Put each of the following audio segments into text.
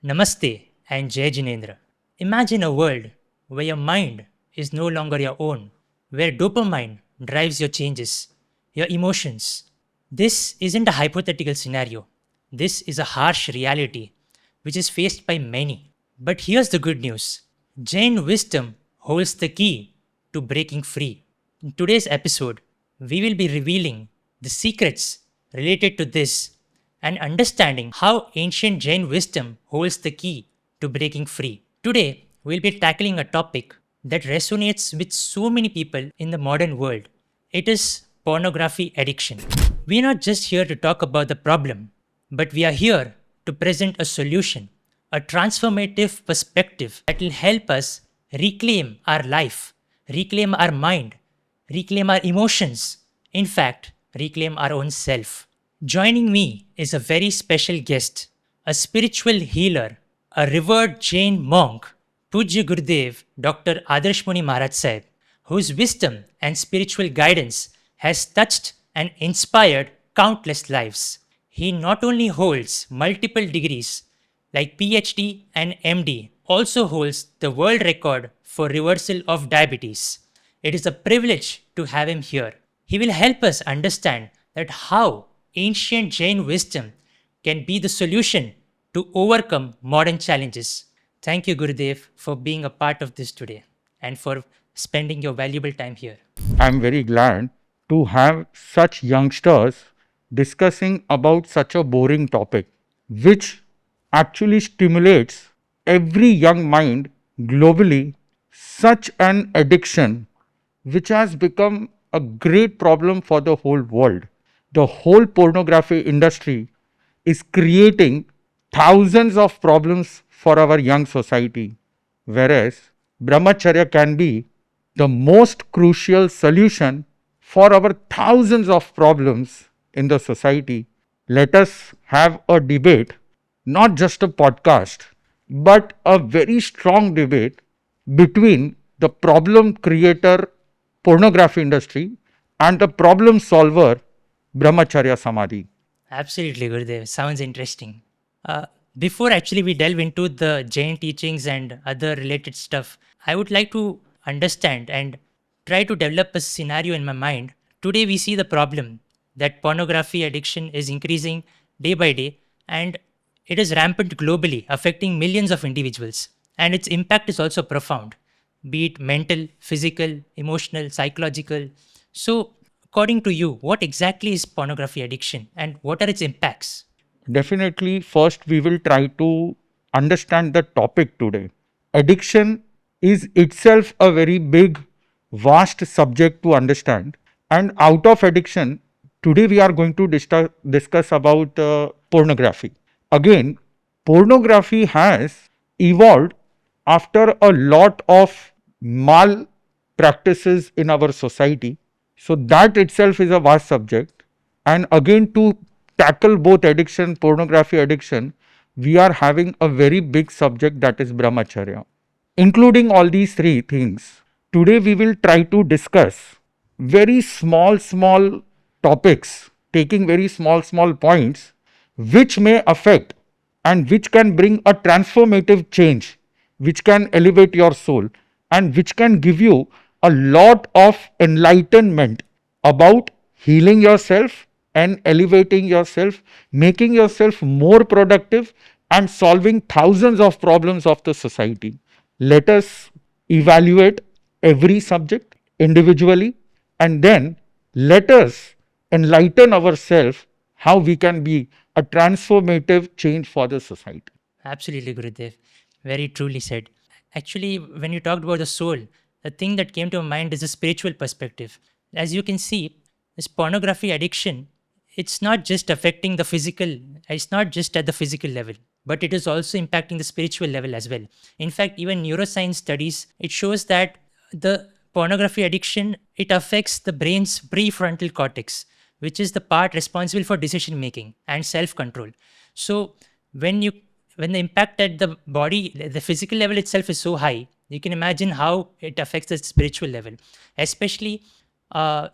Namaste and Jai Jinendra. Imagine a world where your mind is no longer your own, where dopamine drives your changes, your emotions. This isn't a hypothetical scenario. This is a harsh reality which is faced by many. But here's the good news: Jain wisdom holds the key to breaking free. In today's episode, we will be revealing the secrets related to this and understanding how ancient Jain wisdom holds the key to breaking free. Today, we'll be tackling a topic that resonates with so many people in the modern world. It is pornography addiction. We are not just here to talk about the problem, but we are here to present a solution, a transformative perspective that will help us reclaim our life, reclaim our mind, reclaim our emotions, in fact, reclaim our own self. Joining me is a very special guest, a spiritual healer, a revered Jain monk, Pujya Gurudev Dr. Adarshchandraji M.S, whose wisdom and spiritual guidance has touched and inspired countless lives. He not only holds multiple degrees like PhD and MD, also holds the world record for reversal of diabetes. It is a privilege to have him here. He will help us understand that how ancient Jain wisdom can be the solution to overcome modern challenges. Thank you, Gurudev, for being a part of this today and for spending your valuable time here. I'm very glad to have such youngsters discussing about such a boring topic, which actually stimulates every young mind globally. Such an addiction, which has become a great problem for the whole world. The whole pornography industry is creating thousands of problems for our young society, whereas Brahmacharya can be the most crucial solution for our thousands of problems in the society. Let us have a debate, not just a podcast, but a very strong debate between the problem creator pornography industry and the problem solver Brahmacharya Samadhi. Absolutely, Gurudev. Sounds interesting. Before actually we delve into the Jain teachings and other related stuff, I would like to understand and try to develop a scenario in my mind. Today we see the problem that pornography addiction is increasing day by day and it is rampant globally, affecting millions of individuals. And its impact is also profound, be it mental, physical, emotional, psychological. So, according to you, what exactly is pornography addiction and what are its impacts? Definitely, first we will try to understand the topic today. Addiction is itself a very big, vast subject to understand. And out of addiction, today we are going to discuss about pornography. Again, pornography has evolved after a lot of mal practices in our society. So that itself is a vast subject. And again, to tackle both addiction, pornography addiction, we are having a very big subject, that is Brahmacharya. Including all these three things, today we will try to discuss very small topics, taking very small points, which may affect and which can bring a transformative change, which can elevate your soul and which can give you a lot of enlightenment about healing yourself and elevating yourself, making yourself more productive and solving thousands of problems of the society. Let us evaluate every subject individually and then let us enlighten ourselves how we can be a transformative change for the society. Absolutely, Gurudev. Very truly said. Actually, when you talked about the soul, the thing that came to my mind is a spiritual perspective. As you can see, this pornography addiction, it's not just affecting the physical, it's not just at the physical level, but it is also impacting the spiritual level as well. In fact, even neuroscience studies, it shows that the pornography addiction, it affects the brain's prefrontal cortex, which is the part responsible for decision making and self control. So when the impact at the body, the physical level itself is so high, you can imagine how it affects the spiritual level. Especially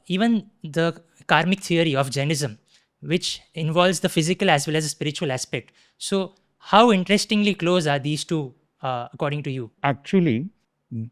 even the karmic theory of Jainism, which involves the physical as well as the spiritual aspect. So How interestingly close are these two, according to you? Actually,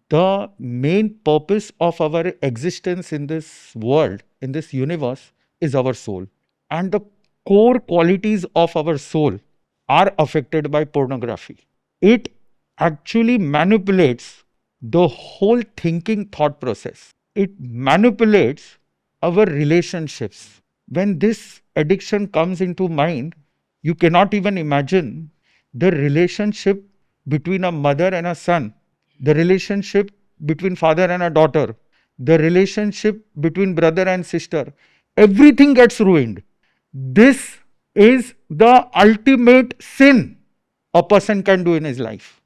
the main purpose of our existence in this world, in this universe, is our soul. And the core qualities of our soul are affected by pornography. It actually manipulates the whole thinking thought process. It manipulates our relationships. When this addiction comes into mind, you cannot even imagine the relationship between a mother and a son, the relationship between father and a daughter, the relationship between brother and sister. Everything gets ruined. This is the ultimate sin a person can do in his life.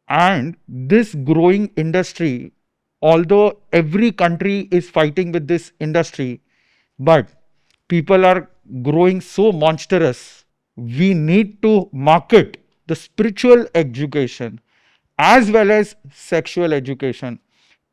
And this growing industry, although every country is fighting with this industry, but people are growing so monstrous. We need to market the spiritual education as well as sexual education.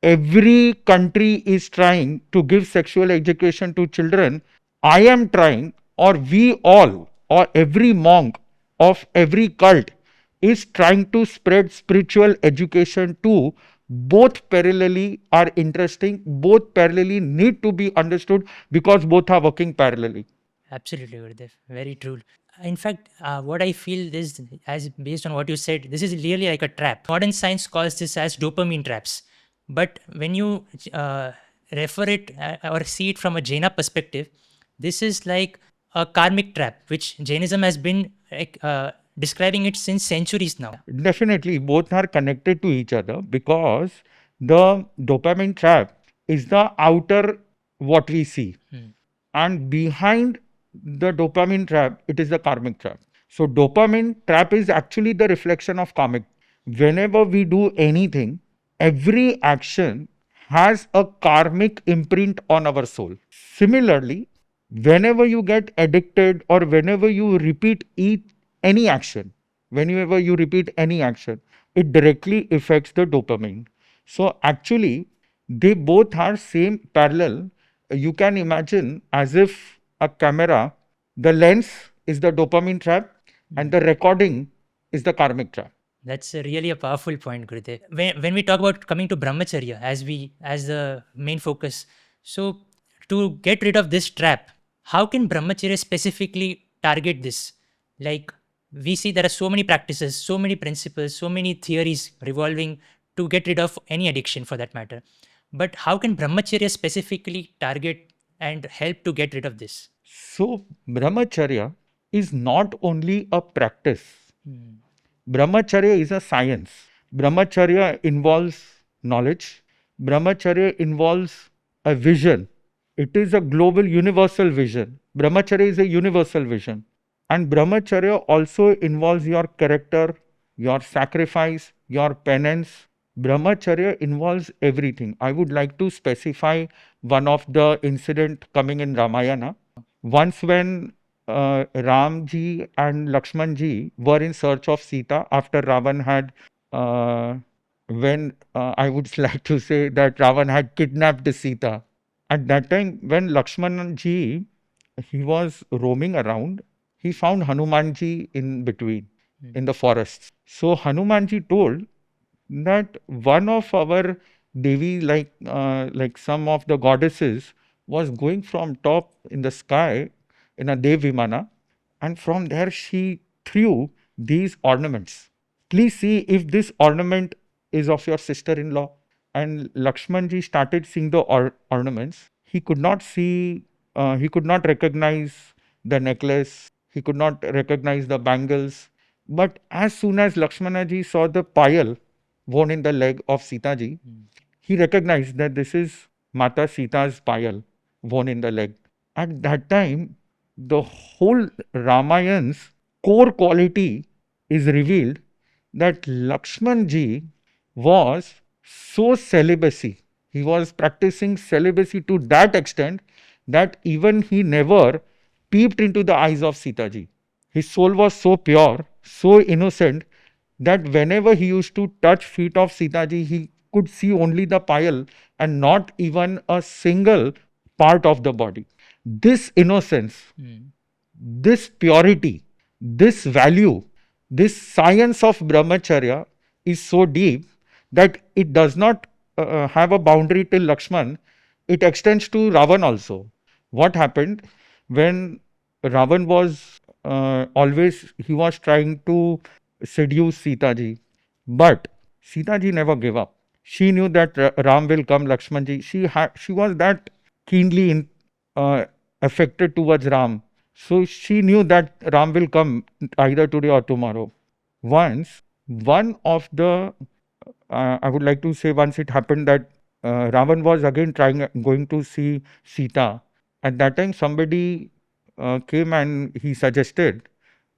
Every country is trying to give sexual education to children. I am trying, or we all, or every monk of every cult is trying to spread spiritual education too. Both parallelly are interesting, both parallelly need to be understood because both are working parallelly. Absolutely, Gurudev. Very true. In fact, what I feel is, as based on what you said, this is really like a trap. Modern science calls this as dopamine traps. But when you refer it or see it from a Jaina perspective, this is like a karmic trap, which Jainism has been like, describing it since centuries now. Definitely, both are connected to each other because the dopamine trap is the outer what we see, and behind the dopamine trap, it is the karmic trap. So, dopamine trap is actually the reflection of karmic. Whenever we do anything, every action has a karmic imprint on our soul. Similarly, whenever you get addicted or whenever you repeat any action, whenever you repeat any action, it directly affects the dopamine. So actually, they both are same parallel. You can imagine as if a camera, the lens is the dopamine trap and the recording is the karmic trap. That's really a powerful point, Gurudev. When we talk about coming to Brahmacharya as the main focus, so to get rid of this trap, how can Brahmacharya specifically target this? Like we see there are so many practices, so many principles, so many theories revolving to get rid of any addiction for that matter. But how can Brahmacharya specifically target and help to get rid of this? So, Brahmacharya is not only a practice, Brahmacharya is a science. Brahmacharya involves knowledge, Brahmacharya involves a vision. It is a global universal vision. Brahmacharya is a universal vision. And Brahmacharya also involves your character, your sacrifice, your penance. Brahmacharya involves everything. I would like to specify one of the incident coming in Ramayana. Once when Ramji and Lakshmanji were in search of Sita after Ravan had, when I would like to say that Ravan had kidnapped Sita. At that time, when Lakshmanji he was roaming around, he found Hanumanji in between in the forests. So Hanumanji told that one of our Devi, like some of the goddesses, was going from top in the sky in a Dev Vimana, and from there she threw these ornaments. Please see if this ornament is of your sister-in-law. And Lakshmanji started seeing the ornaments. He could not see, he could not recognize the necklace, he could not recognize the bangles. But as soon as Lakshmanaji saw the payal worn in the leg of Sita ji, he recognized that this is Mata Sita's payal worn in the leg. At that time, the whole Ramayan's core quality is revealed that Lakshman ji was so celibacy. He was practicing celibacy to that extent that even he never peeped into the eyes of Sita ji. His soul was so pure, so innocent that whenever he used to touch feet of Sita ji, he could see only the payal and not even a single part of the body. This innocence, this purity, this value This science of Brahmacharya is so deep that it does not have a boundary till Lakshman, it extends to Ravan also. What happened when Ravan was always, he was trying to seduce Sita ji, but Sita ji never gave up. She knew that Ram will come, Lakshman ji. She was that keenly affected towards Ram. So she knew that Ram will come either today or tomorrow. Once, one of the, I would like to say, once it happened that Ravan was again going to see Sita. At that time, somebody came and he suggested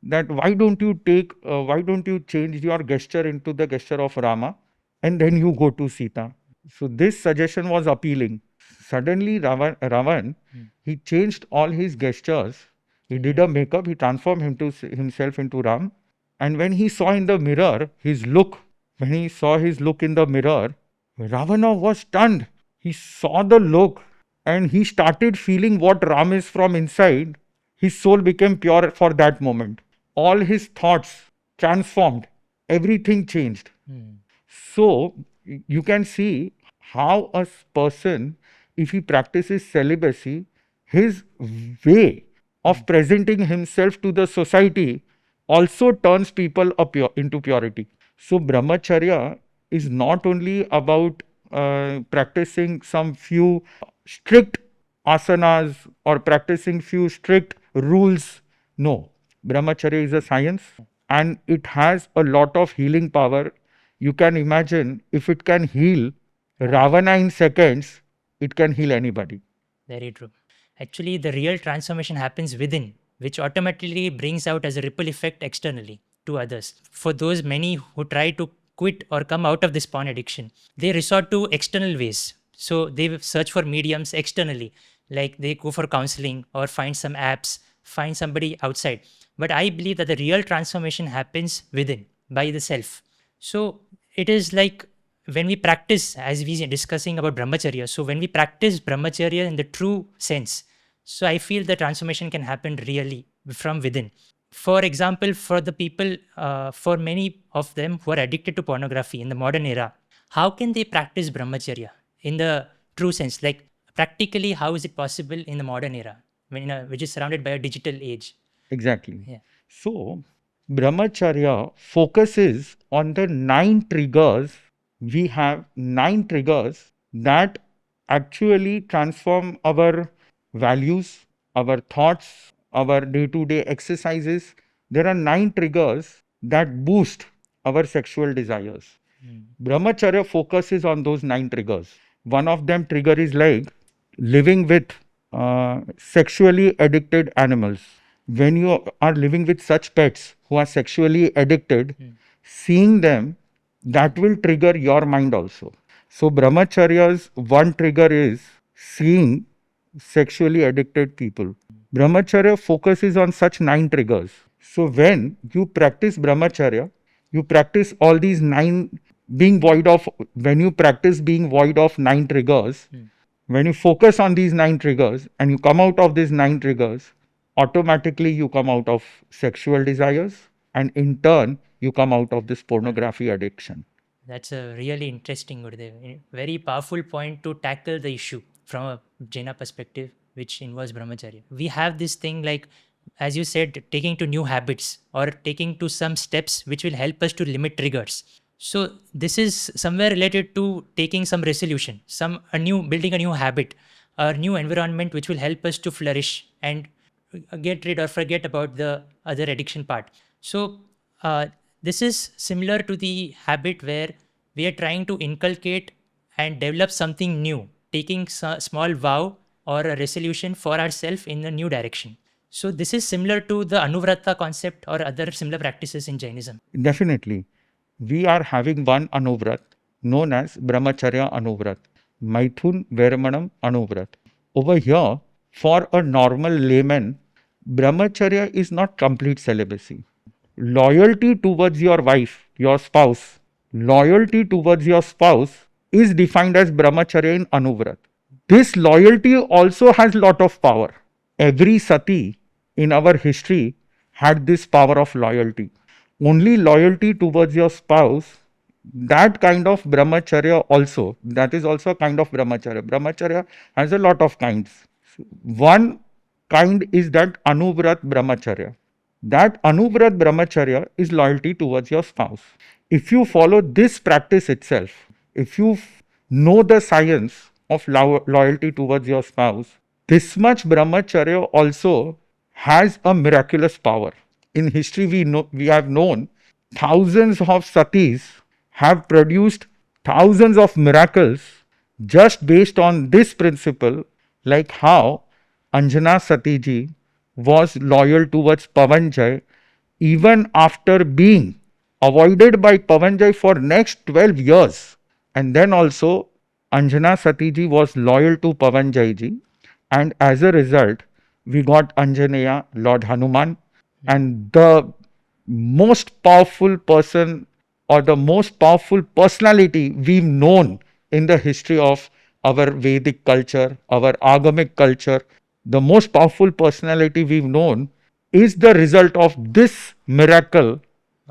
that why don't you change your gesture into the gesture of Rama and then you go to Sita. So this suggestion was appealing. Suddenly Ravan he changed all his gestures. He did a makeup, he transformed himself into Ram. And when he saw in the mirror when he saw his look in the mirror, Ravana was stunned. He saw the look and he started feeling what Ram is from inside. His soul became pure for that moment. All his thoughts transformed. Everything changed. So you can see how a person, if he practices celibacy, his way of presenting himself to the society also turns people into purity. So Brahmacharya is not only about practicing some few strict asanas or practicing few strict rules. No, Brahmacharya is a science and it has a lot of healing power. You can imagine if it can heal Ravana in seconds, it can heal anybody. Very true. Actually, the real transformation happens within, which automatically brings out as a ripple effect externally to others. For those many who try to quit or come out of this porn addiction, they resort to external ways. So they search for mediums externally, like they go for counseling or find some apps, find somebody outside. But I believe that the real transformation happens within, by the self. So it is like when we practice, as we are discussing about Brahmacharya, so when we practice Brahmacharya in the true sense, so I feel the transformation can happen really from within. For example, for the people, for many of them who are addicted to pornography in the modern era, how can they practice Brahmacharya in the true sense? Like practically, how is it possible in the modern era, which is surrounded by a digital age? Exactly. Yeah. So, Brahmacharya focuses on the 9 triggers. We have 9 triggers that actually transform our values, our thoughts, our day to day exercises. There are 9 triggers that boost our sexual desires. Brahmacharya focuses on those 9 triggers. One of them trigger is like living with sexually addicted animals. When you are living with such pets who are sexually addicted, seeing them, that will trigger your mind also. So Brahmacharya's one trigger is seeing sexually addicted people. Brahmacharya focuses on such 9 triggers. So when you practice Brahmacharya, you practice all these 9 being void of, when you practice being void of 9 triggers, when you focus on these 9 triggers and you come out of these 9 triggers, automatically you come out of sexual desires and in turn you come out of this pornography addiction. That's a really interesting, Gurudev. Very powerful point to tackle the issue from a Jaina perspective, which involves Brahmacharya. We have this thing like, as you said, taking to new habits or taking to some steps which will help us to limit triggers. So this is somewhere related to taking some resolution, building a new habit, a new environment which will help us to flourish and get rid or forget about the other addiction part. So this is similar to the habit where we are trying to inculcate and develop something new, taking a small vow or a resolution for ourselves in a new direction. So this is similar to the Anuvrata concept or other similar practices in Jainism. Definitely. We are having one Anuvrat known as Brahmacharya Anuvrat, Maithun Veramanam Anuvrat. Over here, for a normal layman, Brahmacharya is not complete celibacy. Loyalty towards your wife, your spouse, loyalty towards your spouse is defined as Brahmacharya in Anuvrat. This loyalty also has lot of power. Every sati in our history had this power of loyalty. only loyalty towards your spouse, that kind of brahmacharya also, that is also a kind of brahmacharya. Brahmacharya has a lot of kinds. One kind is that anuvrat brahmacharya. That anuvrat brahmacharya is loyalty towards your spouse. If you follow this practice itself, if you know the science of loyalty towards your spouse, this much brahmacharya also has a miraculous power. In history, we have known thousands of satis have produced thousands of miracles just based on this principle, like how Anjana Satiji was loyal towards Pavanjay even after being avoided by Pavanjay for next 12 years. And then also Anjana Satiji was loyal to Pavanjay ji, and as a result we got Anjaneya, Lord Hanuman, and the most powerful person or the most powerful personality we've known in the history of our Vedic culture, our Agamic culture, the most powerful personality we've known is the result of this miracle,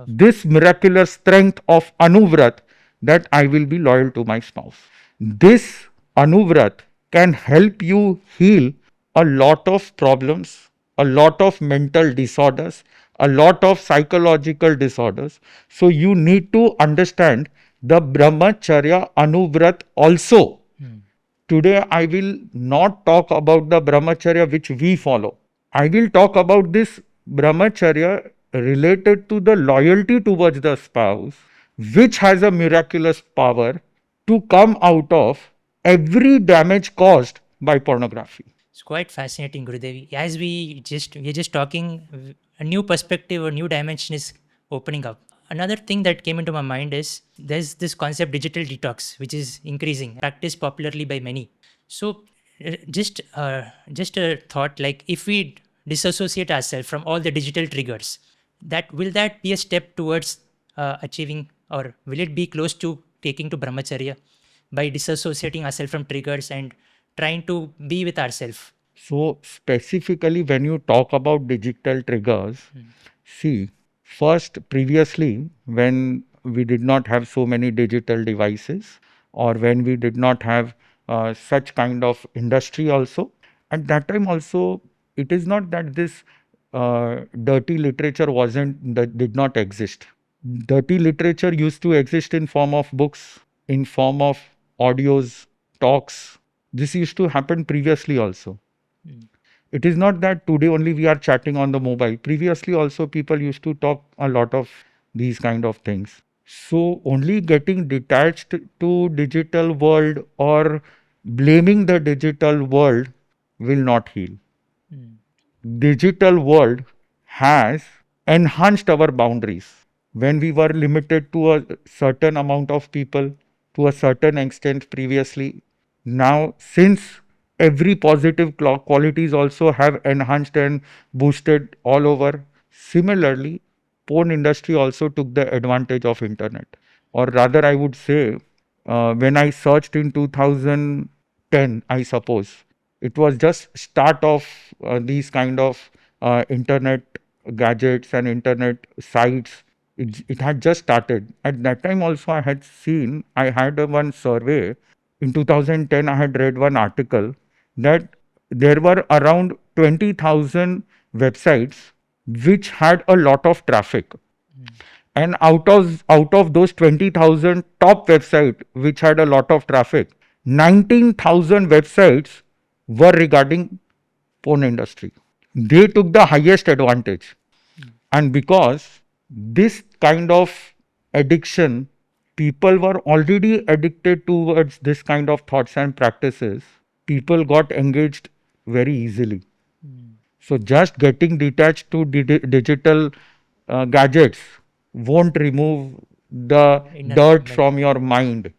this miraculous strength of Anuvrat, that I will be loyal to my spouse. This Anuvrat can help you heal a lot of problems, a lot of mental disorders, a lot of psychological disorders. So you need to understand the Brahmacharya Anuvrat also. Today I will not talk about the Brahmacharya which we follow. I will talk about this Brahmacharya related to the loyalty towards the spouse, which has a miraculous power to come out of every damage caused by pornography. It's quite fascinating, Gurudev. As we're just talking, a new perspective, a new dimension is opening up. Another thing that came into my mind is there's this concept digital detox, which is increasing, practiced popularly by many. So, just a thought, like if we disassociate ourselves from all the digital triggers, that be a step towards achieving, or will it be close to taking to brahmacharya by disassociating ourselves from triggers and trying to be with ourselves? So, specifically, when you talk about digital triggers, see, first, previously, when we did not have so many digital devices, or when we did not have such kind of industry also, at that time also, it is not that this dirty literature that did not exist. Dirty literature used to exist in form of books, in form of audios, talks. This used to happen previously also. It is not that today only we are chatting on the mobile. Previously also people used to talk a lot of these kind of things. So only getting detached to digital world or blaming the digital world will not heal. Digital world has enhanced our boundaries. When we were limited to a certain amount of people to a certain extent previously, now since every positive qualities also have enhanced and boosted all over, similarly porn industry also took the advantage of internet, or rather I would say when I searched in 2010, I suppose it was just start of these kind of internet gadgets and internet sites. It had just started. At that time also I had seen, I had one survey in 2010. I had read one article that there were around 20,000 websites which had a lot of traffic, and out of those 20,000 top website which had a lot of traffic, 19,000 websites were regarding porn industry. They took the highest advantage, and because this kind of addiction, people were already addicted towards this kind of thoughts and practices, people got engaged very easily. So just getting detached to digital gadgets won't remove the dirt from your mind.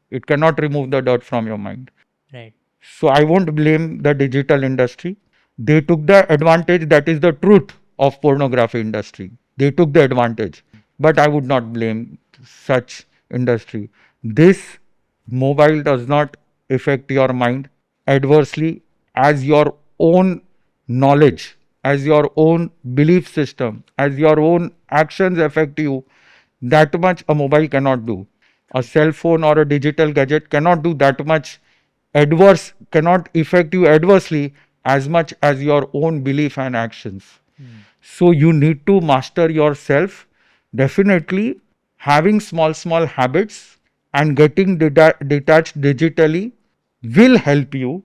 It cannot remove the dirt from your mind. Right. So I won't blame the digital industry. They took the advantage. That is the truth of pornography industry. They took the advantage. But I would not blame such industry. This mobile does not affect your mind adversely as your own knowledge as your own belief system, as your own actions affect you, that much a mobile cannot do. A cell phone or a digital gadget cannot do that much cannot affect you adversely as much as your own belief and actions. So you need to master yourself. Definitely, having small habits and getting detached digitally will help you,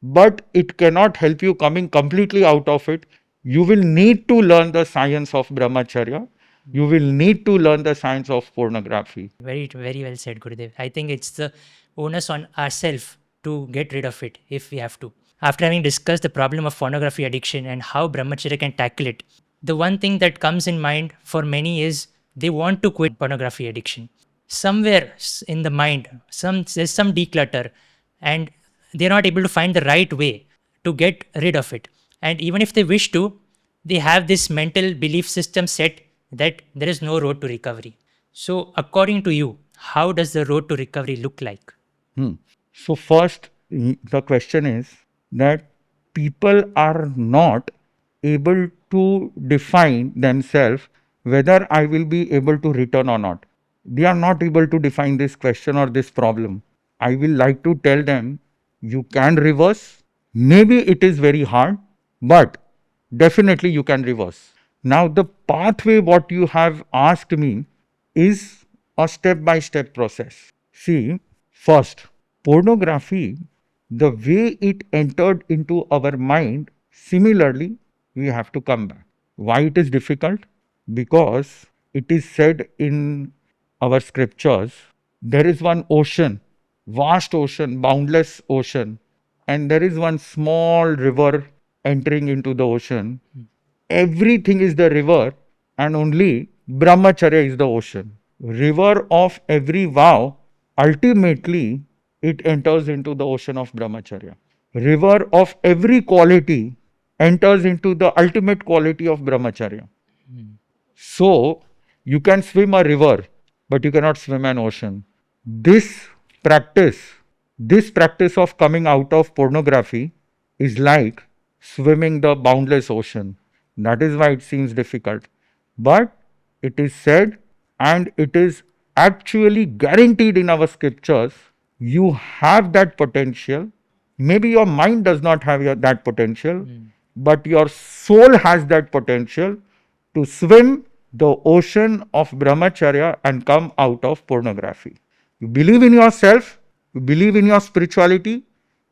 but it cannot help you coming completely out of it. You will need to learn the science of Brahmacharya. You will need to learn the science of pornography. Very, very well said, Gurudev. I think it's the onus on ourselves to get rid of it if we have to. After having discussed the problem of pornography addiction and how Brahmacharya can tackle it, the one thing that comes in mind for many is they want to quit pornography addiction. Somewhere in the mind, there's some declutter, and they're not able to find the right way to get rid of it. And even if they wish to, they have this mental belief system set that there is no road to recovery. So, according to you, how does the road to recovery look like? So, first, the question is that people are not able to define themselves whether I will be able to return or not. They are not able to define this question or this problem. I will like to tell them you can reverse. Maybe it is very hard, but definitely you can reverse. Now, the pathway, what you have asked me, is a step by step process. See, first, pornography, the way it entered into our mind, similarly, we have to come back. Why it is difficult? Because it is said in our scriptures, there is one ocean, vast ocean, boundless ocean, and there is one small river entering into the ocean. Everything is the river, and only Brahmacharya is the ocean. River of every vow, ultimately it enters into the ocean of Brahmacharya. River of every quality enters into the ultimate quality of Brahmacharya. So, you can swim a river, but you cannot swim an ocean. This practice, this practice of coming out of pornography is like swimming the boundless ocean. That is why it seems difficult. But it is said, and it is actually guaranteed in our scriptures, you have that potential. Maybe your mind does not have that potential, but your soul has that potential to swim the ocean of Brahmacharya and come out of pornography. You believe in yourself, you believe in your spirituality,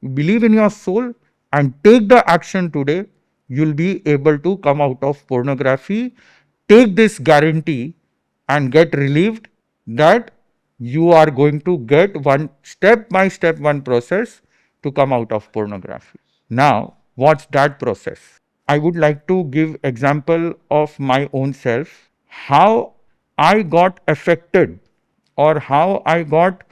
you believe in your soul, and take the action today, you'll be able to come out of pornography. Take this guarantee and get relieved that you are going to get one step by step, one process to come out of pornography. Now, what's that process? I would like to give example of my own self, how I got affected or how I got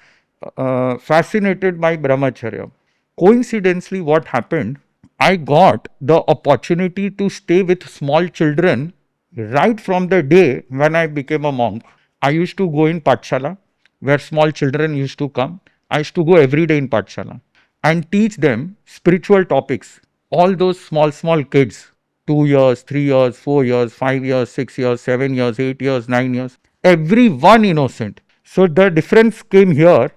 fascinated by Brahmacharya. Coincidentally, what happened, I got the opportunity to stay with small children right from the day when I became a monk. I used to go in Pathshala where small children used to come. I used to go every day in Pathshala and teach them spiritual topics. All those small kids, 2 years, 3 years, 4 years, 5 years, 6 years, 7 years, 8 years, 9 years, everyone innocent. So the difference came here.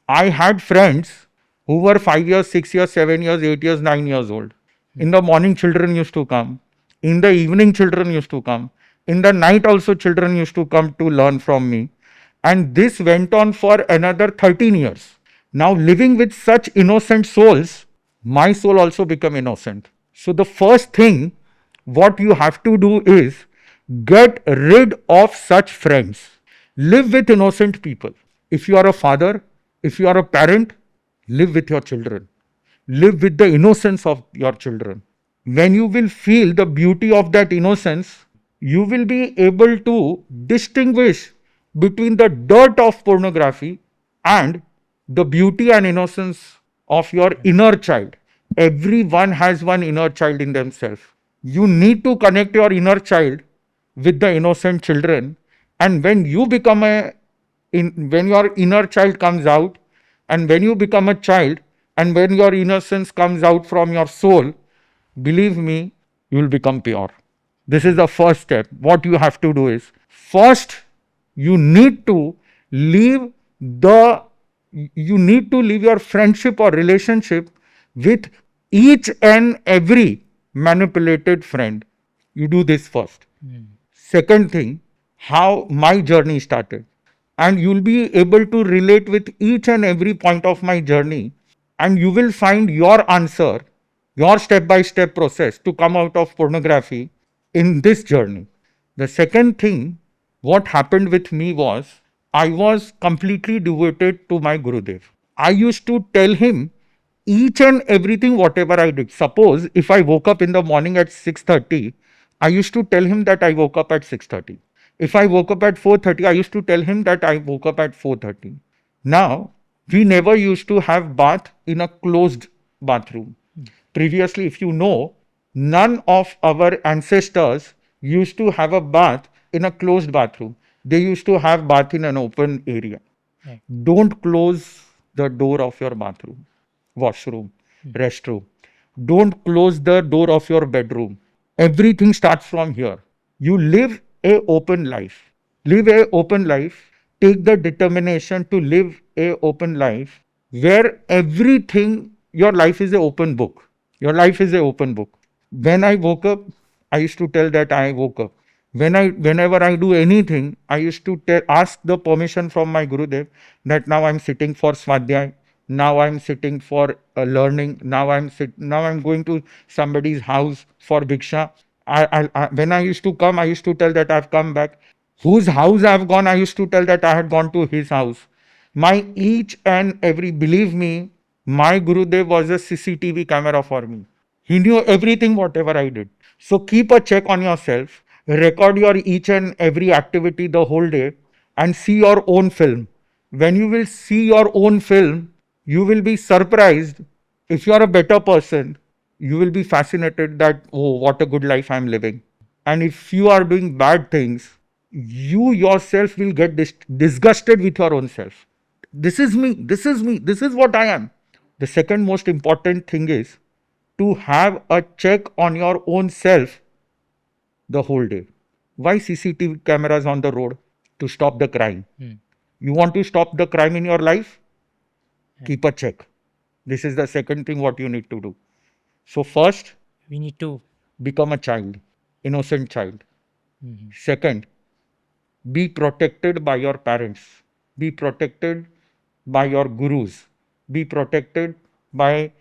I had friends who were 5 years, 6 years, 7 years, 8 years, 9 years old. In the morning, children used to come. In the evening, children used to come. In the night, also, children used to come to learn from me. And this went on for another 13 years. Now, living with such innocent souls, my soul also became innocent. So, the first thing what you have to do is get rid of such friends. Live with innocent people. If you are a father, if you are a parent, live with your children. Live with the innocence of your children. When you will feel the beauty of that innocence, you will be able to distinguish between the dirt of pornography and the beauty and innocence of your inner child. Everyone has one inner child in themselves. You need to connect your inner child with the innocent children, and when you become when your inner child comes out, and when you become a child, and when your innocence comes out from your soul, believe me, you will become pure. This is the first step. What you have to do is, first you need to leave the you need to leave your friendship or relationship with each and every manipulated friend. You do this first. Second thing, how my journey started. And you'll be able to relate with each and every point of my journey, and you will find your answer, your step by step process to come out of pornography in this journey. The second thing, what happened with me was, I was completely devoted to my Gurudev. I used to tell him each and everything whatever I did. Suppose if I woke up in the morning at 6:30, I used to tell him that I woke up at 6:30. If I woke up at 4:30, I used to tell him that I woke up at 4:30. Now, we never used to have bath in a closed bathroom. Previously, if you know, none of our ancestors used to have a bath in a closed bathroom. They used to have bath in an open area. Right. Don't close the door of your bathroom, washroom, restroom. Don't close the door of your bedroom. Everything starts from here. You live a open life. Live a open life. Take the determination to live a open life where everything, your life is an open book. Your life is an open book. When I woke up, I used to tell that I woke up. Whenever I do anything, I used to ask the permission from my Gurudev that now I'm sitting for Swadhyay, now I'm sitting for learning, now I'm going to somebody's house for Bhiksha. When I used to come, I used to tell that I've come back. Whose house I've gone, I used to tell that I had gone to his house. My each and every, believe me, my Gurudev was a CCTV camera for me. He knew everything, whatever I did. So keep a check on yourself, record your each and every activity the whole day, and see your own film. When you will see your own film, you will be surprised. If you are a better person, you will be fascinated that, oh, what a good life I'm living. And if you are doing bad things, you yourself will get disgusted with your own self. This is me, this is me, this is what I am. The second most important thing is to have a check on your own self the whole day. Why CCTV cameras on the road? To stop the crime. You want to stop the crime in your life? Keep a check. This is the second thing what you need to do. So first, We need to. become a child, innocent child. Second, be protected by your parents. Be protected by your gurus. Be protected by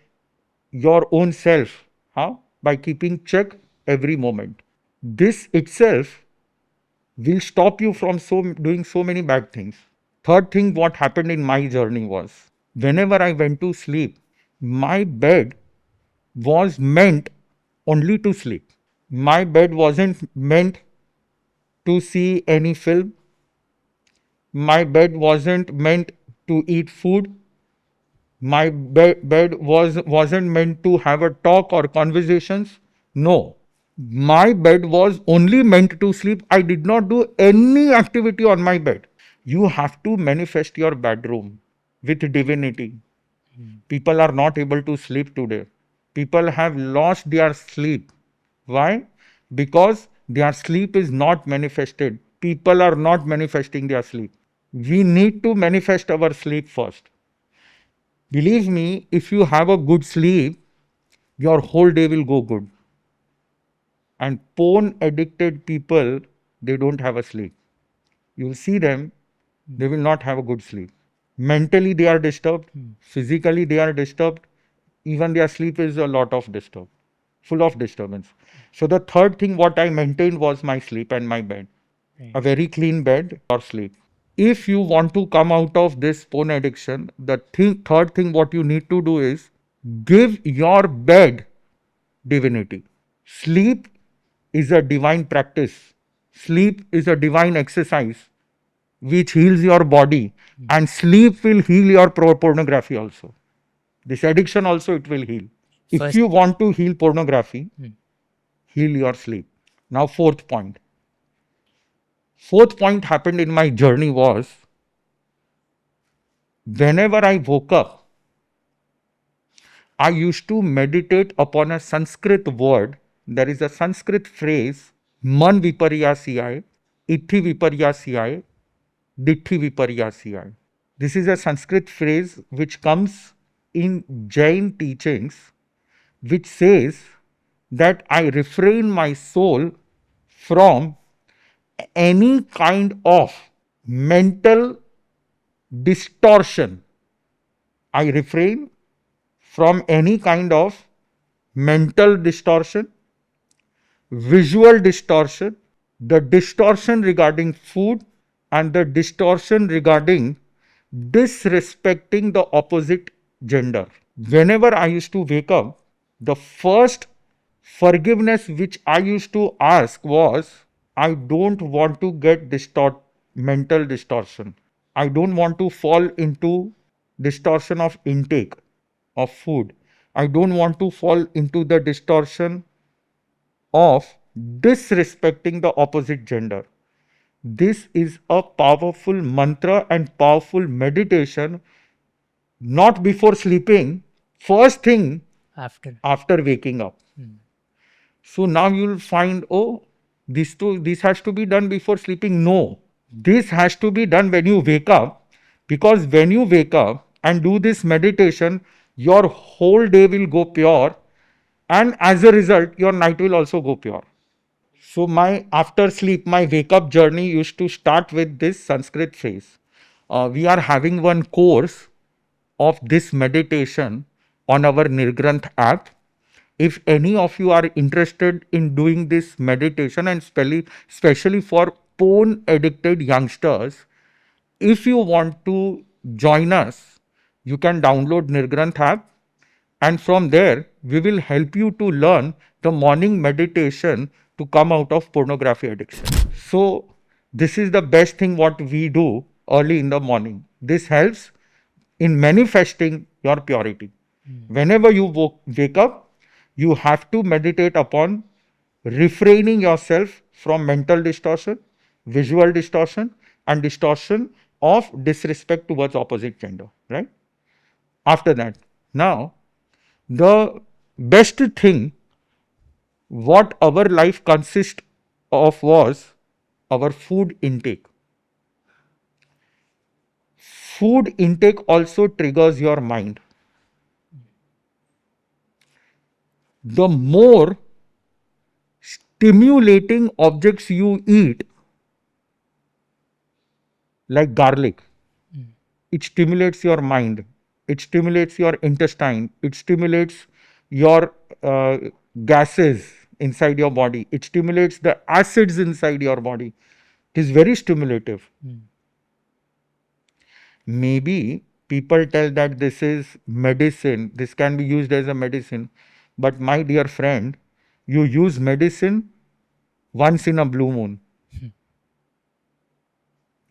your own self. How? By keeping check every moment. This itself will stop you from doing so many bad things. Third thing, what happened in my journey was, whenever I went to sleep, my bed was meant only to sleep. My bed wasn't meant to see any film. My bed wasn't meant to eat food. My bed wasn't meant to have a talk or conversations. No, my bed was only meant to sleep. I did not do any activity on my bed. You have to manifest your bedroom with divinity. People are not able to sleep today. People have lost their sleep. Why? Because their sleep is not manifested. People are not manifesting their sleep. We need to manifest our sleep first. Believe me, if you have a good sleep, your whole day will go good. And porn addicted people, they don't have a sleep. You will see them, they will not have a good sleep. Mentally, they are disturbed. Physically, they are disturbed. Even their sleep is a lot of disturb, full of disturbance. So the third thing what I maintained was my sleep and my bed. A very clean bed or sleep. If you want to come out of this porn addiction, the third thing what you need to do is give your bed divinity. Sleep is a divine practice. Sleep is a divine exercise which heals your body, and sleep will heal your pornography also. This addiction also it will heal. If First. you want to heal pornography, heal your sleep. Now fourth point. Fourth point happened in my journey was, whenever I woke up, I used to meditate upon a Sanskrit word there is a Sanskrit phrase, man viparyasiyai, ithi viparyasiyai, dithi viparyasiyai. This is a Sanskrit phrase which comes in Jain teachings, which says that I refrain my soul from any kind of mental distortion. I refrain from any kind of mental distortion, visual distortion, the distortion regarding food, and the distortion regarding disrespecting the opposite gender. Whenever I used to wake up, the first forgiveness which I used to ask was, I don't want to get mental distortion. I don't want to fall into distortion of intake of food. I don't want to fall into the distortion of disrespecting the opposite gender. This is a powerful mantra and powerful meditation, not before sleeping, first thing After. after waking up. So now you'll find, oh, this has to be done before sleeping. No, this has to be done when you wake up, because when you wake up and do this meditation, your whole day will go pure, and as a result, your night will also go pure. So my after sleep, my wake up journey used to start with this Sanskrit phrase. We are having one course of this meditation on our Nirgranth app. If any of you are interested in doing this meditation, and especially for porn addicted youngsters, if you want to join us, you can download Nirgranth app, and from there we will help you to learn the morning meditation to come out of pornography addiction. So this is the best thing what we do early in the morning. This helps in manifesting your purity. Whenever you wake up, you have to meditate upon refraining yourself from mental distortion, visual distortion, and distortion of disrespect towards opposite gender, right? After that, now the best thing what our life consists of was our food intake. Food intake also triggers your mind. The more stimulating objects you eat, like garlic, it stimulates your mind, it stimulates your intestine, it stimulates your gases inside your body, it stimulates the acids inside your body. It is very stimulative. Maybe people tell that this is medicine, this can be used as a medicine. But my dear friend, you use medicine once in a blue moon.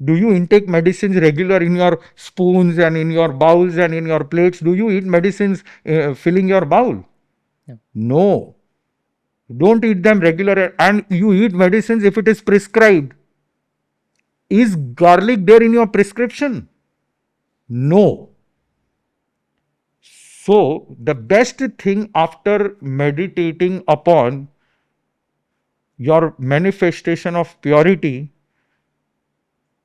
Do you intake medicines regular in your spoons and in your bowls and in your plates? Do you eat medicines filling your bowl? No. No. Don't eat them regular, and you eat medicines if it is prescribed. Is garlic there in your prescription? No. So, the best thing after meditating upon your manifestation of purity,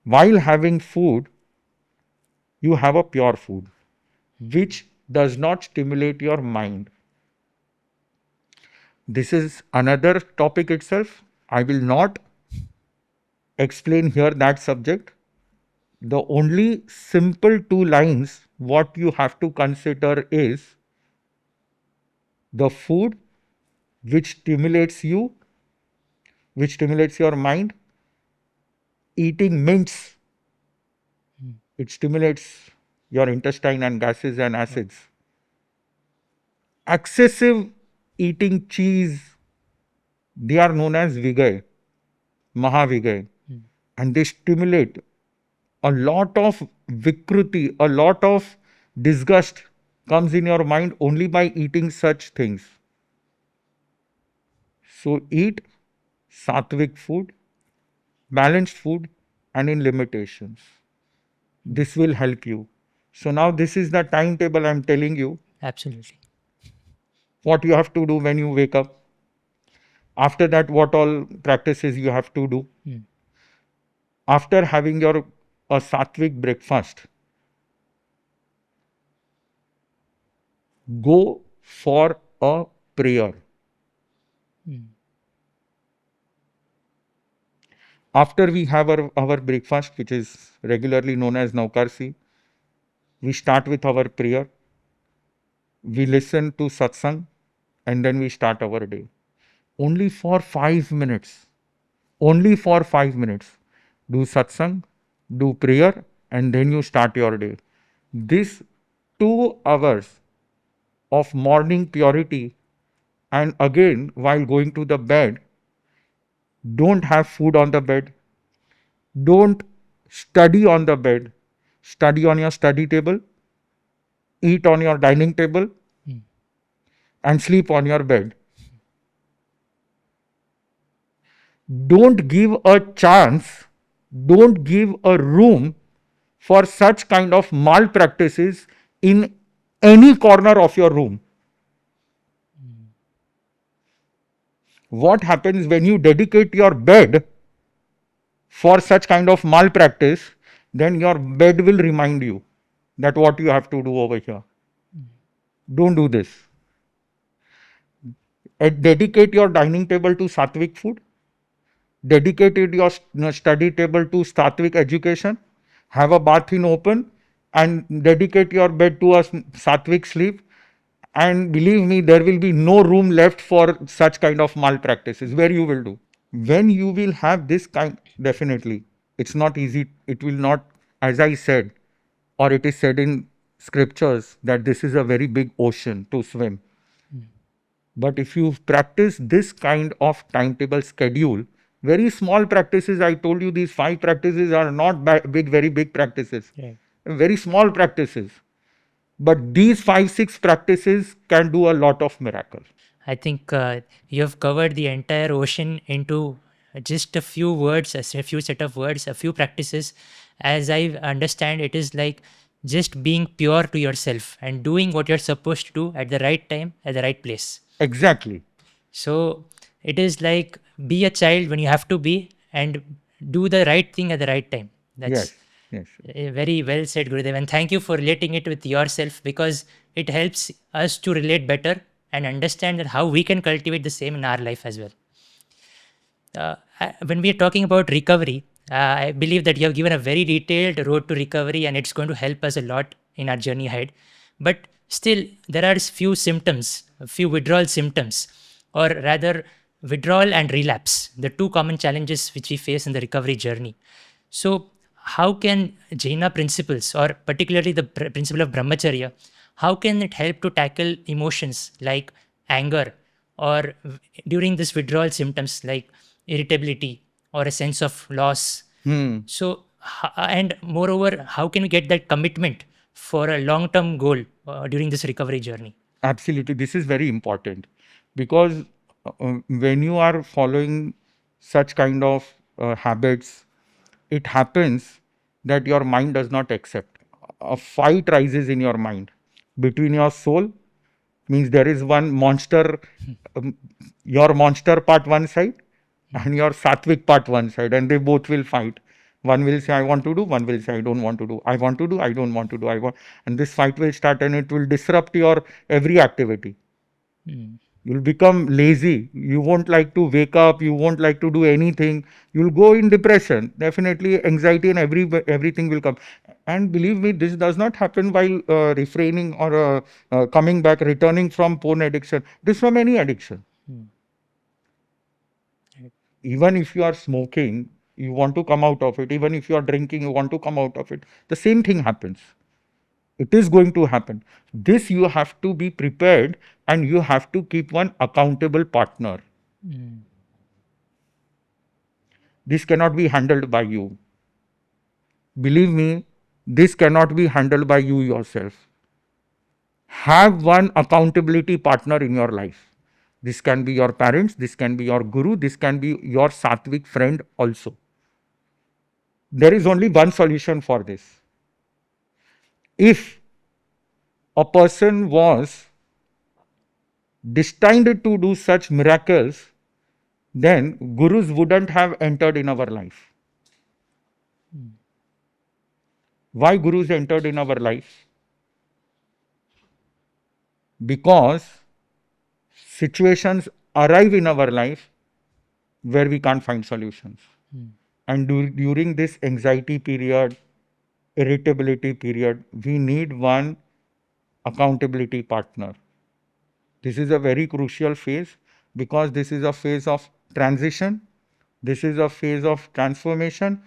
while having food, you have a pure food which does not stimulate your mind. This is another topic itself. I will not explain here that subject. The only simple two lines what you have to consider is the food which stimulates you, which stimulates your mind. Eating mints, it stimulates your intestine and gases and acids. Excessive eating cheese, they are known as vigay, mahavigay, and they stimulate a lot of vikruti, a lot of disgust comes in your mind only by eating such things. So eat sattvic food, balanced food, and in limitations. This will help you. So now this is the timetable I'm telling you Absolutely. what you have to do when you wake up. After that, what all practices you have to do? After having your a sattvic breakfast, go for a prayer. After we have our breakfast, which is regularly known as Naukarsi, we start with our prayer, we listen to satsang, and then we start our day. Only for 5 minutes. Only for 5 minutes. Do satsang, do prayer, and then you start your day. This 2 hours of morning purity, and again, while going to the bed, don't have food on the bed, don't study on the bed, study on your study table, eat on your dining table, and sleep on your bed. Don't give a chance, don't give a room for such kind of malpractices in any corner of your room. What happens when you dedicate your bed for such kind of malpractice? Then your bed will remind you that what you have to do over here. Don't do this. Dedicate your dining table to sattvic food. Dedicate your study table to sattvic education. Have a bath in open and dedicate your bed to a sattvic sleep. And believe me, there will be no room left for such kind of malpractices. Where you will do? When you will have this kind, definitely, it's not easy. It will not, as I said, or it is said in scriptures that this is a very big ocean to swim. But if you practice this kind of timetable schedule, very small practices, I told you these 5 practices are not big, very big practices, very small practices. But these 5-6 practices can do a lot of miracles. I think you have covered the entire ocean into just a few words, a few set of words, a few practices. As I understand, it is like just being pure to yourself and doing what you're supposed to do at the right time, at the right place. Exactly. So it is like be a child when you have to be and do the right thing at the right time. That's Yes. very well said, Gurudev. And thank you for relating it with yourself, because it helps us to relate better and understand that how we can cultivate the same in our life as well. When we are talking about recovery, I believe that you have given a very detailed road to recovery, and it's going to help us a lot in our journey ahead. But still, there are few symptoms, a few withdrawal symptoms, or rather, withdrawal and relapse, the two common challenges which we face in the recovery journey. So, how can Jaina principles, or particularly the principle of Brahmacharya, how can it help to tackle emotions like anger, or during this withdrawal symptoms like irritability or a sense of loss? So, and moreover, how can we get that commitment for a long-term goal during this recovery journey? Absolutely. This is very important because when you are following such kind of habits, it happens that your mind does not accept. A fight rises in your mind between your soul, means there is one monster, um, your monster part one side and your sattvic part one side, and they both will fight. One will say I want to do, one will say I don't want to do. I want to do, I don't want to do. I want, and this fight will start and it will disrupt your every activity. You'll become lazy. You won't like to wake up. You won't like to do anything. You'll go in depression. Definitely, anxiety and everything will come. And believe me, this does not happen while refraining or coming back, returning from porn addiction. This from any addiction. Even if you are smoking, you want to come out of it. Even if you are drinking, you want to come out of it. The same thing happens. It is going to happen. This you have to be prepared, and you have to keep one accountable partner. This cannot be handled by you. Believe me, this cannot be handled by you yourself. Have one accountability partner in your life. This can be your parents, this can be your guru, this can be your sattvic friend also. There is only one solution for this. If a person was destined to do such miracles, then gurus wouldn't have entered in our life. Why gurus entered in our life? Because situations arrive in our life where we can't find solutions. And during this anxiety period, irritability period, we need one accountability partner. This is a very crucial phase because this is a phase of transition. This is a phase of transformation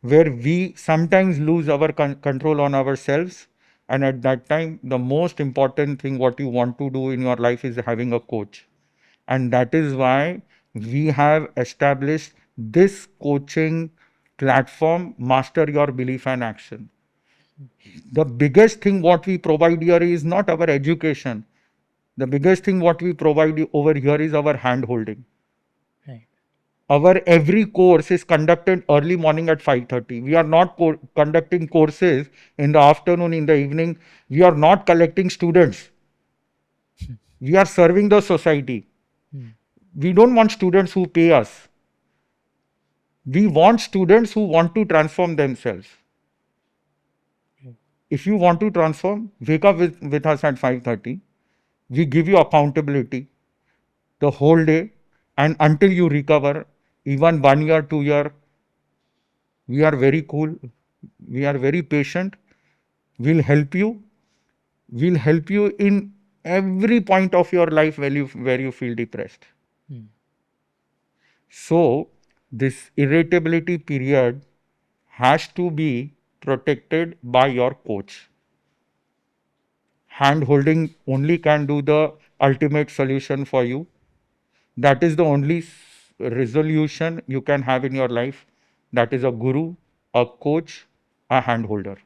where we sometimes lose our control on ourselves. And at that time, the most important thing what you want to do in your life is having a coach. And that is why we have established this coaching platform, Master Your Belief and Action. The biggest thing what we provide here is not our education. The biggest thing what we provide over here is our hand holding. Right. Our every course is conducted early morning at 5:30. We are not conducting courses in the afternoon, in the evening. We are not collecting students. We are serving the society. We don't want students who pay us. We want students who want to transform themselves. If you want to transform, wake up with us at 5:30. We give you accountability the whole day, and until you recover, even 1 year, 2 year, we are very cool. We are very patient. We'll help you. We'll help you in every point of your life where you feel depressed. So this irritability period has to be protected by your coach. Hand holding only can do the ultimate solution for you. That is the only resolution you can have in your life. That is a guru, a coach, a hand holder.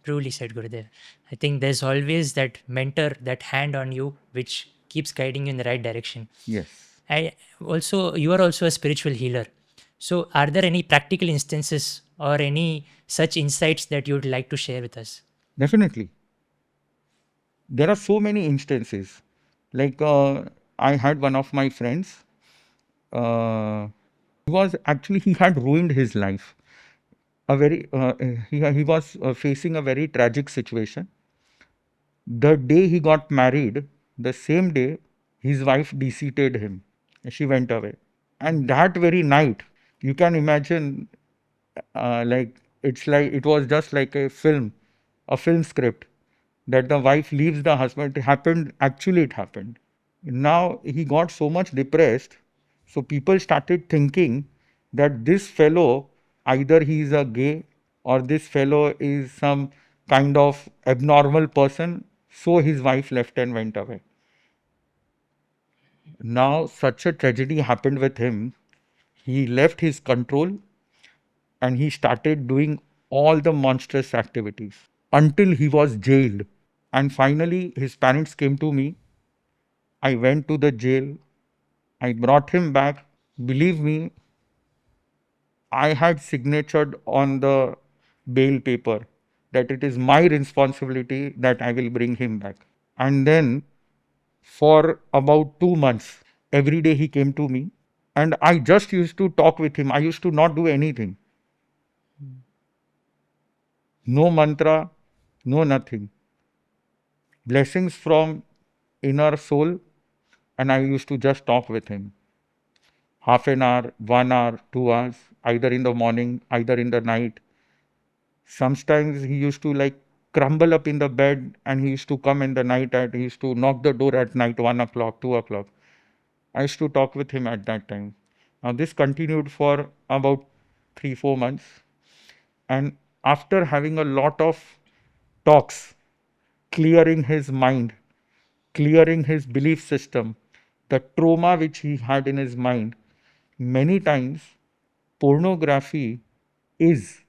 Truly said, Gurudev. I think there's always that mentor, that hand on you, which keeps guiding you in the right direction. Yes. You are also a spiritual healer. So, are there any practical instances or any such insights that you would like to share with us? Definitely. There are so many instances. Like I had one of my friends. He had ruined his life. He was facing a very tragic situation. The day he got married, the same day, his wife deserted him. She went away. And that very night, you can imagine, it was just like a film script that the wife leaves the husband. It happened. Now he got so much depressed. So people started thinking that this fellow, either he is a gay or this fellow is some kind of abnormal person. So his wife left and went away. Now, such a tragedy happened with him. He left his control and he started doing all the monstrous activities until he was jailed. And finally, his parents came to me. I went to the jail. I brought him back. Believe me, I had signatured on the bail paper that it is my responsibility that I will bring him back. And then for about 2 months, every day he came to me and I just used to talk with him. I used to not do anything. No mantra, no nothing. Blessings from inner soul, and I used to just talk with him. Half an hour, 1 hour, 2 hours, either in the morning, either in the night. Sometimes he used to like crumble up in the bed and he used to come in the night and he used to knock the door at night, 1 o'clock, 2 o'clock. I used to talk with him at that time. Now this continued for about 3-4 months. And after having a lot of talks, clearing his mind, clearing his belief system, the trauma which he had in his mind, many times pornography is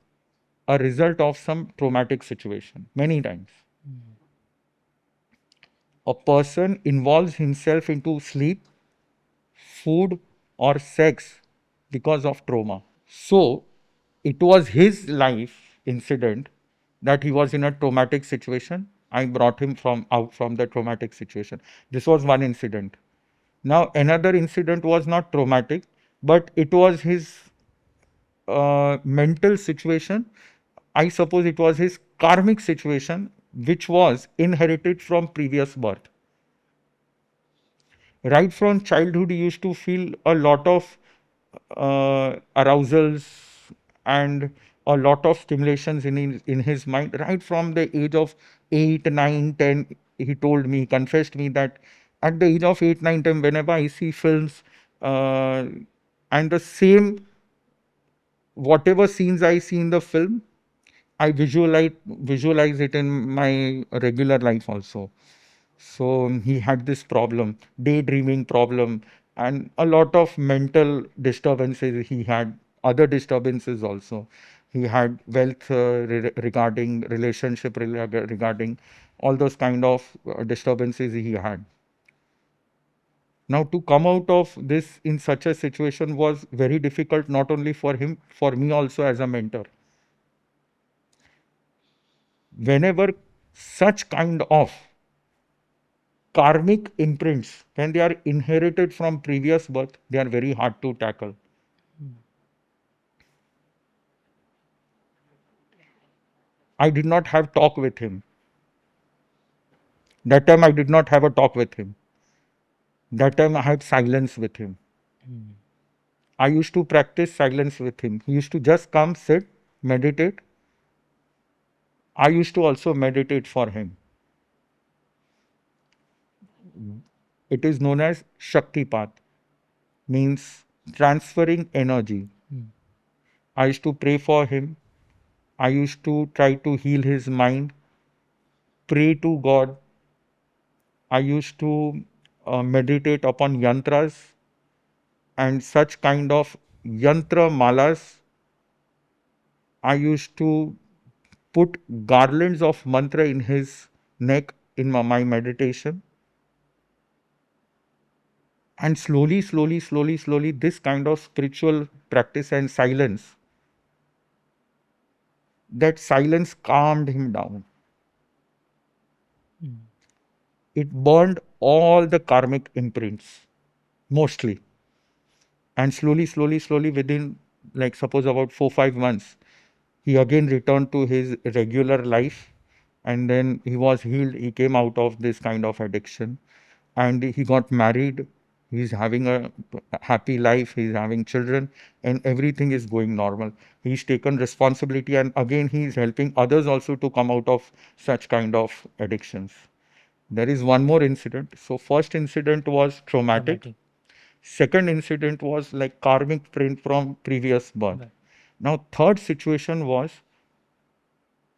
a result of some traumatic situation. Many times. A person involves himself into sleep, food, or sex because of trauma. So, it was his life incident that he was in a traumatic situation. I brought him out from the traumatic situation. This was one incident. Now, another incident was not traumatic, but it was his mental situation. I suppose it was his karmic situation, which was inherited from previous birth. Right from childhood, he used to feel a lot of arousals and a lot of stimulations in his mind. Right from the age of 8, 9, 10, he told me, confessed me that at the age of 8, 9, 10, whenever I see films uh, and the same, whatever scenes I see in the film, I visualize it in my regular life also. So he had this problem, daydreaming problem, and a lot of mental disturbances. He had other disturbances also. He had wealth regarding relationship regarding all those kind of disturbances he had. Now to come out of this in such a situation was very difficult, not only for him, for me also as a mentor. Whenever such kind of karmic imprints, when they are inherited from previous birth, they are very hard to tackle. I did not have talk with him. That time I did not have a talk with him. That time I had silence with him. I used to practice silence with him. He used to just come, sit, meditate. I used to also meditate for him. It is known as Shakti path, means transferring energy. I used to pray for him. I used to try to heal his mind, pray to God. I used to meditate upon yantras and such kind of yantra malas. I used to put garlands of mantra in his neck in my meditation. And slowly, this kind of spiritual practice and silence, that silence calmed him down. It burned all the karmic imprints, mostly. And slowly, within, like, suppose about 4 5 months, he again returned to his regular life, and then he was healed. He came out of this kind of addiction, and he got married. He's having a happy life. He's having children, and everything is going normal. He's taken responsibility, and again he's helping others also to come out of such kind of addictions. There is one more incident. So first incident was traumatic. Traumatic. Second incident was like karmic print from previous birth. Right. Now third situation was,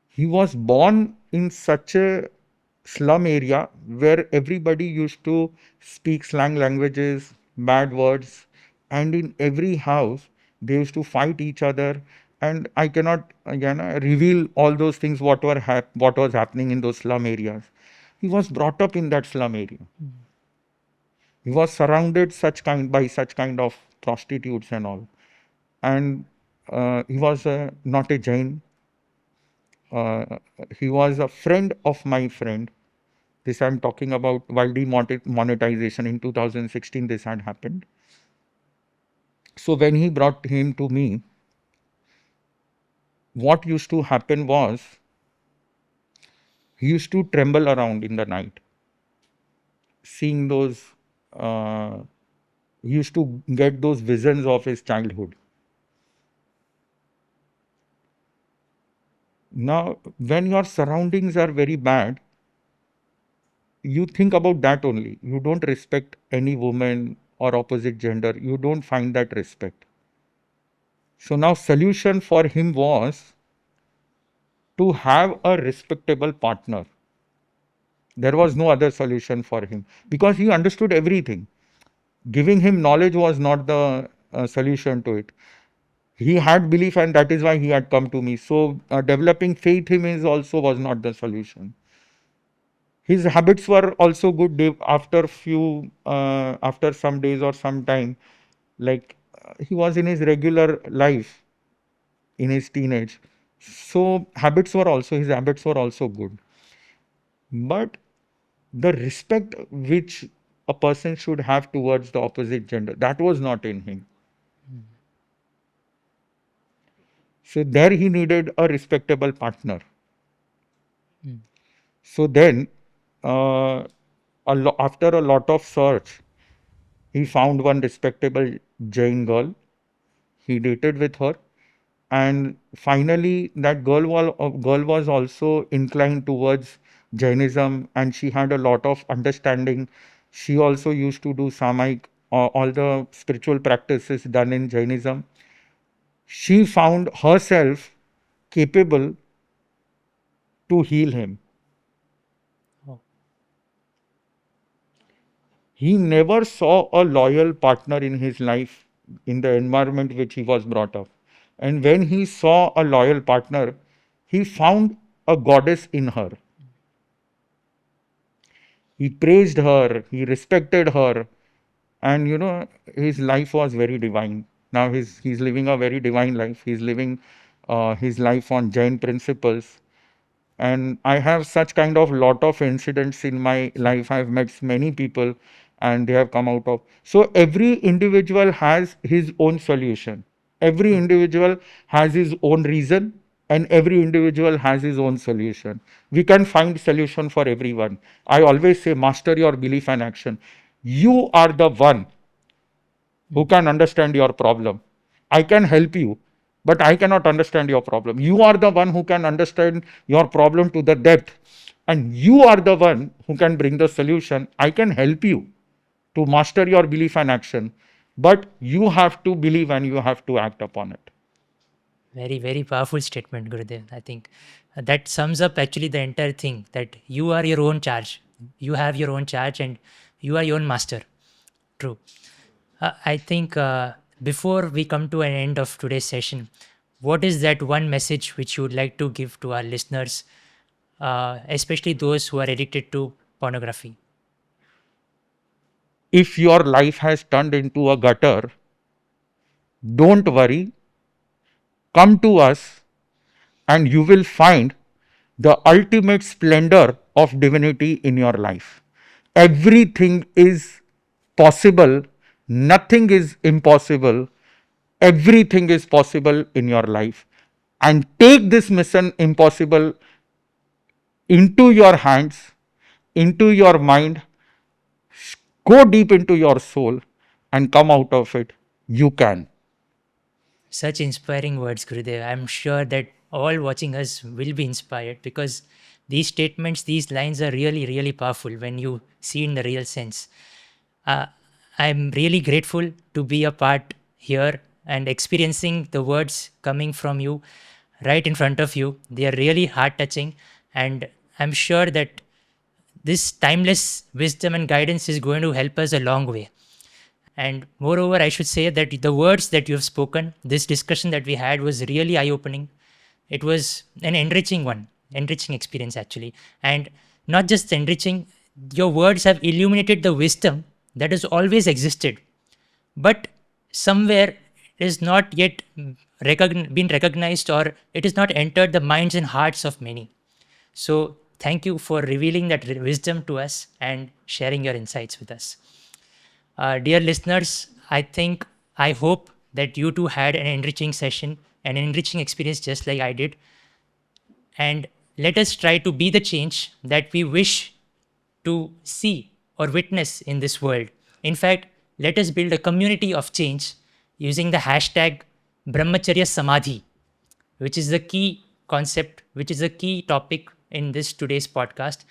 he was born in such a slum area where everybody used to speak slang languages, bad words, and in every house they used to fight each other. And I cannot reveal all those things what was happening in those slum areas. He was brought up in that slum area. He was surrounded such kind of prostitutes and all. And he was not a Jain. Uh, he was a friend of my friend. This I'm talking about while demonetization in 2016. This had happened. So when he brought him to me, what used to happen was, he used to tremble around in the night, seeing those. He used to get those visions of his childhood. Now, when your surroundings are very bad, you think about that only. You don't respect any woman or opposite gender. You don't find that respect. So now solution for him was to have a respectable partner. There was no other solution for him because he understood everything. Giving him knowledge was not the solution to it. He had belief, and that is why he had come to me. So developing faith in him is also was not the solution. His habits were also good. After some days or some time, like he was in his regular life in his teenage. So his habits were also good. But the respect which a person should have towards the opposite gender. That was not in him. So there he needed a respectable partner. So then, after a lot of search, he found one respectable Jain girl. He dated with her, and finally, that girl was also inclined towards Jainism, and she had a lot of understanding. She also used to do samahik, all the spiritual practices done in Jainism. She found herself capable to heal him. Oh. He never saw a loyal partner in his life in the environment which he was brought up. And when he saw a loyal partner, he found a goddess in her. He praised her, he respected her, and his life was very divine. Now he's living a very divine life. He's living his life on Jain principles. And I have such kind of lot of incidents in my life. I've met many people and they have come out of. So every individual has his own solution. Every individual has his own reason, and every individual has his own solution. We can find solution for everyone. I always say, master your belief and action. You are the one who can understand your problem. I can help you, but I cannot understand your problem. You are the one who can understand your problem to the depth, and you are the one who can bring the solution. I can help you to master your belief and action, but you have to believe and you have to act upon it. Very, very powerful statement, Gurudev. I think that sums up actually the entire thing, that you are your own charge. You have your own charge and you are your own master. True. I think before we come to an end of today's session, what is that one message which you would like to give to our listeners, especially those who are addicted to pornography? If your life has turned into a gutter, don't worry, come to us and you will find the ultimate splendor of divinity in your life. Everything is possible, nothing is impossible, everything is possible in your life. And take this mission impossible into your hands, into your mind, go deep into your soul and come out of it. You can. Such inspiring words, Gurudev. I'm sure that all watching us will be inspired, because these statements, these lines are really, really powerful when you see in the real sense. I'm really grateful to be a part here and experiencing the words coming from you right in front of you. They are really heart touching, and I'm sure that this timeless wisdom and guidance is going to help us a long way. And moreover, I should say that the words that you have spoken, this discussion that we had, was really eye opening. It was an enriching one, enriching experience actually. And not just enriching, your words have illuminated the wisdom that has always existed, but somewhere it is not yet been recognized, or it has not entered the minds and hearts of many. So, thank you for revealing that wisdom to us and sharing your insights with us. Dear listeners, I hope that you too had an enriching session, an enriching experience just like I did. And let us try to be the change that we wish to see or witness in this world. In fact, let us build a community of change using the hashtag Brahmacharya Samadhi, which is the key concept, which is a key topic in this today's podcast.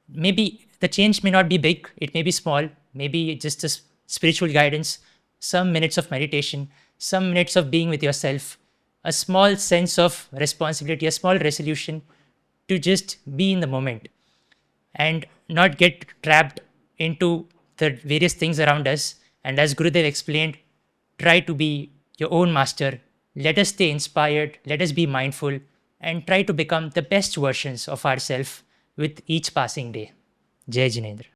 Maybe the change may not be big, it may be small, maybe just a spiritual guidance, some minutes of meditation, some minutes of being with yourself, a small sense of responsibility, a small resolution to just be in the moment and not get trapped into the various things around us. And as Gurudev explained, try to be your own master. Let us stay inspired, let us be mindful, and try to become the best versions of ourselves with each passing day. Jai Jinendra.